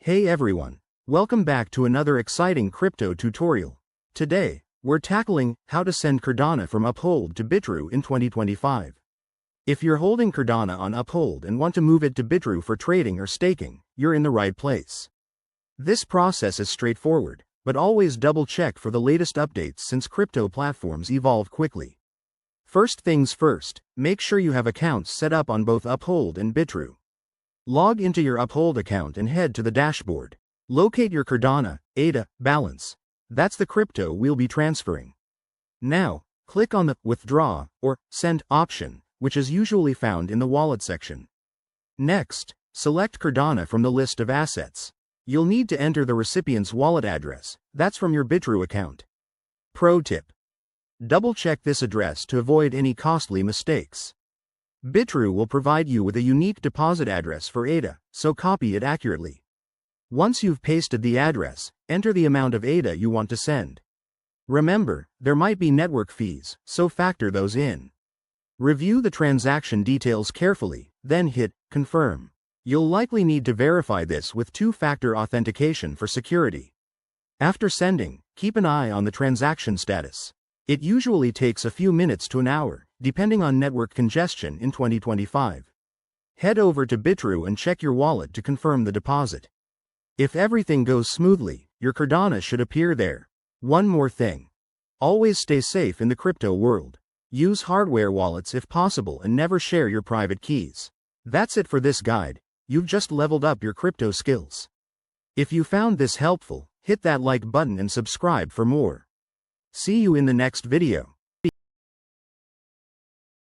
Hey everyone, welcome back to another exciting crypto tutorial. Today, we're tackling how to send Cardano from Uphold to Bitrue in 2025. If you're holding Cardano on Uphold and want to move it to Bitrue for trading or staking, you're in the right place. This process is straightforward, but always double check for the latest updates since crypto platforms evolve quickly. First things first, make sure you have accounts set up on both Uphold and Bitrue. Log into your Uphold account and head to the dashboard. Locate your Cardano, ADA, balance. That's the crypto we'll be transferring. Now, click on the Withdraw or Send option, which is usually found in the Wallet section. Next, select Cardano from the list of assets. You'll need to enter the recipient's wallet address, that's from your Bitrue account. Pro tip: double-check this address to avoid any costly mistakes. Bitrue will provide you with a unique deposit address for ADA, so copy it accurately. Once you've pasted the address, enter the amount of ADA you want to send. Remember, there might be network fees, so factor those in. Review the transaction details carefully, then hit Confirm. You'll likely need to verify this with two-factor authentication for security. After sending, keep an eye on the transaction status. It usually takes a few minutes to an hour, depending on network congestion in 2025. Head over to Bitrue and check your wallet to confirm the deposit. If everything goes smoothly, your Cardano should appear there. One more thing. Always stay safe in the crypto world. Use hardware wallets if possible and never share your private keys. That's it for this guide. You've just leveled up your crypto skills. If you found this helpful, hit that like button and subscribe for more. See you in the next video.